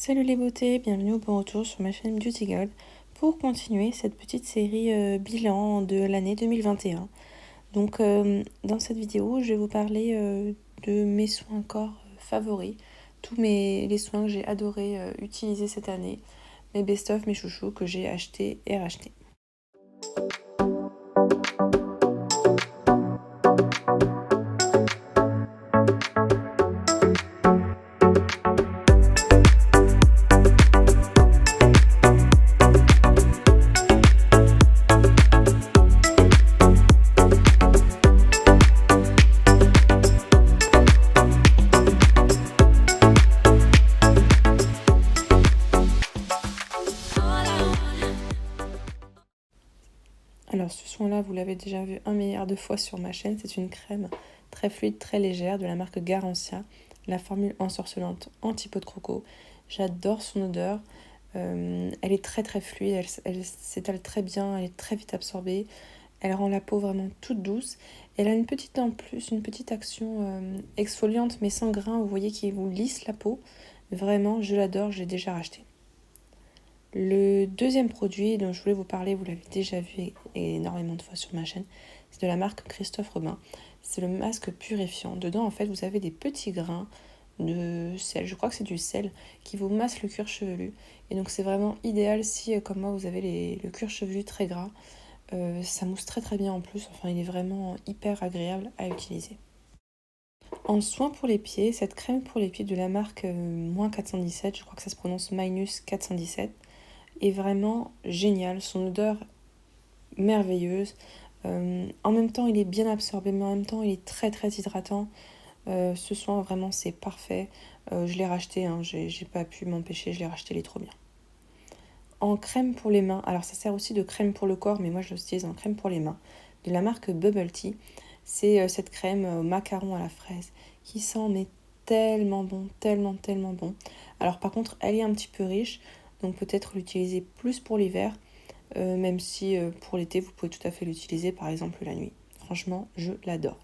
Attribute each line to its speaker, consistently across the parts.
Speaker 1: Salut les beautés, bienvenue au bon retour sur ma chaîne Beauty Gold pour continuer cette petite série bilan de l'année 2021. Donc dans cette vidéo, je vais vous parler de mes soins corps favoris, les soins que j'ai adoré utiliser cette année, mes best-of, mes chouchous que j'ai achetés et rachetés. Alors ce soin-là, vous l'avez déjà vu 1 milliard de fois sur ma chaîne, c'est une crème très fluide, très légère de la marque Garancia, la formule ensorcelante anti-peau de croco. J'adore son odeur, elle est très très fluide, elle s'étale très bien, elle est très vite absorbée, elle rend la peau vraiment toute douce. Elle a une petite action exfoliante mais sans grain, vous voyez, qui vous lisse la peau. Vraiment, je l'adore, je l'ai déjà racheté. Le deuxième produit dont je voulais vous parler, vous l'avez déjà vu énormément de fois sur ma chaîne, c'est de la marque Christophe Robin. C'est le masque purifiant. Dedans, en fait, vous avez des petits grains de sel, je crois que c'est du sel, qui vous masse le cuir chevelu. Et donc c'est vraiment idéal si, comme moi, vous avez le cuir chevelu très gras. Ça mousse très très bien en plus, enfin il est vraiment hyper agréable à utiliser. En soin pour les pieds, cette crème pour les pieds de la marque -417, je crois que ça se prononce -417, est vraiment génial. Son odeur merveilleuse. En même temps, il est bien absorbé, mais en même temps, il est très très hydratant. Ce soin, vraiment, c'est parfait. Je l'ai racheté, hein, j'ai pas pu m'empêcher, je l'ai racheté, il est trop bien. En crème pour les mains, alors ça sert aussi de crème pour le corps, mais moi je l'utilise en crème pour les mains, de la marque Bubble Tea. C'est cette crème au macaron à la fraise qui sent mais tellement bon, tellement tellement bon. Alors par contre, elle est un petit peu riche, donc peut-être l'utiliser plus pour l'hiver, même si pour l'été, vous pouvez tout à fait l'utiliser par exemple la nuit. Franchement, je l'adore.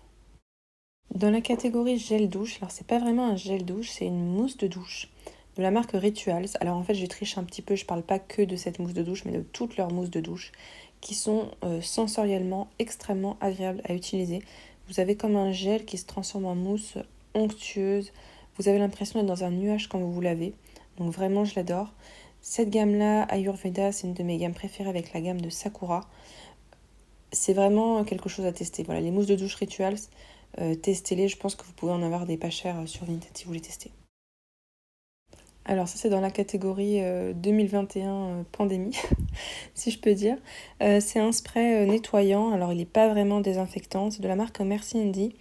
Speaker 1: Dans la catégorie gel douche, alors c'est pas vraiment un gel douche, c'est une mousse de douche de la marque Rituals. Alors en fait, je triche un petit peu, je parle pas que de cette mousse de douche, mais de toutes leurs mousses de douche qui sont sensoriellement extrêmement agréables à utiliser. Vous avez comme un gel qui se transforme en mousse onctueuse. Vous avez l'impression d'être dans un nuage quand vous vous lavez. Donc vraiment, je l'adore. Cette gamme-là, Ayurveda, c'est une de mes gammes préférées avec la gamme de Sakura. C'est vraiment quelque chose à tester. Voilà, les mousses de douche Rituals, testez-les. Je pense que vous pouvez en avoir des pas chers sur Vinted si vous les testez. Alors ça, c'est dans la catégorie 2021 pandémie, si je peux dire. C'est un spray nettoyant. Alors il n'est pas vraiment désinfectant. C'est de la marque Merci Handy.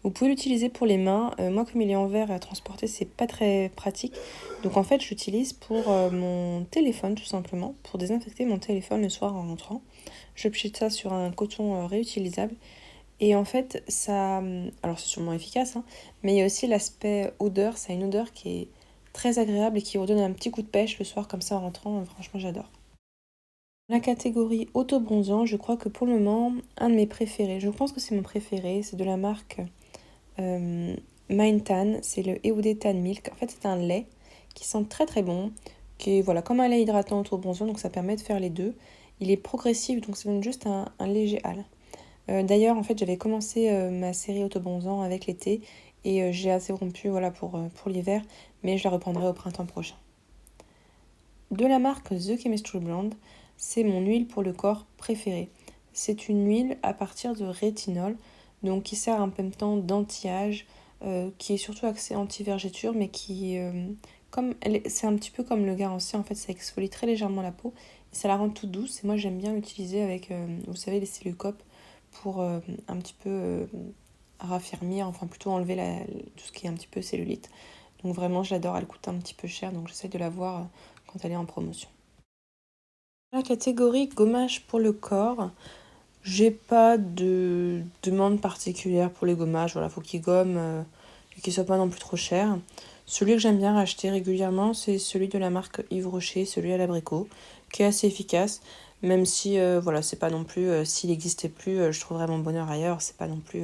Speaker 1: Vous pouvez l'utiliser pour les mains. Moi, comme il est en verre à transporter, c'est pas très pratique. Donc en fait, je l'utilise pour mon téléphone, tout simplement, pour désinfecter mon téléphone le soir en rentrant. Je pchite ça sur un coton réutilisable. Et en fait, ça... Alors c'est sûrement efficace, hein, mais il y a aussi l'aspect odeur. Ça a une odeur qui est très agréable et qui redonne un petit coup de pêche le soir comme ça en rentrant. Franchement, j'adore. La catégorie auto-bronzant, je crois que pour le moment, un de mes préférés, je pense que c'est mon préféré, c'est de la marque Mind Tan, c'est le EOD Tan Milk. En fait, c'est un lait qui sent très très bon, qui est voilà, comme un lait hydratant auto-bronzant, donc ça permet de faire les deux. Il est progressif, donc ça donne juste un léger hâle. D'ailleurs, en fait, j'avais commencé ma série autobronzant avec l'été et j'ai assez rompu voilà, pour l'hiver, mais je la reprendrai au printemps prochain. De la marque The Chemistry Blonde, c'est mon huile pour le corps préférée. C'est une huile à partir de rétinol, donc qui sert en même temps d'anti-âge, qui est surtout axée anti-vergéture, mais c'est un petit peu comme le Garancia, en fait, ça exfolie très légèrement la peau et ça la rend toute douce. Et moi, j'aime bien l'utiliser avec, vous savez, les cellucopes pour un petit peu raffermir, enfin plutôt enlever tout ce qui est un petit peu cellulite. Donc vraiment, je l'adore, elle coûte un petit peu cher, donc j'essaie de la voir quand elle est en promotion. La catégorie gommage pour le corps, j'ai pas de demande particulière pour les gommages. Voilà, faut qu'ils gomment et qu'ils soient pas non plus trop chers. Celui que j'aime bien racheter régulièrement, c'est celui de la marque Yves Rocher, celui à l'abricot, qui est assez efficace. Même si, voilà, c'est pas non plus, s'il n'existait plus, je trouverais mon bonheur ailleurs, c'est pas non plus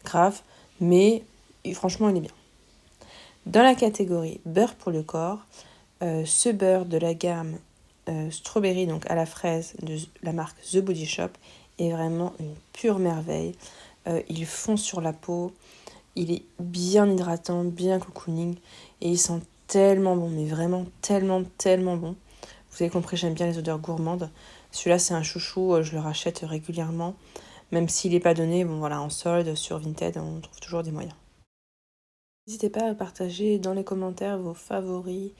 Speaker 1: grave. Mais franchement, il est bien. Dans la catégorie beurre pour le corps, Ce beurre de la gamme Strawberry, donc à la fraise, de la marque The Body Shop, est vraiment une pure merveille. Il fond sur la peau, il est bien hydratant, bien cocooning, et il sent tellement bon, mais vraiment tellement, tellement bon. Vous avez compris, j'aime bien les odeurs gourmandes. Celui-là, c'est un chouchou, je le rachète régulièrement. Même s'il n'est pas donné, bon voilà, en solde, sur Vinted, on trouve toujours des moyens. N'hésitez pas à partager dans les commentaires vos favoris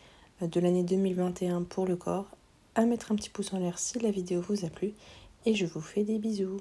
Speaker 1: de l'année 2021 pour le corps, à mettre un petit pouce en l'air si la vidéo vous a plu, et je vous fais des bisous.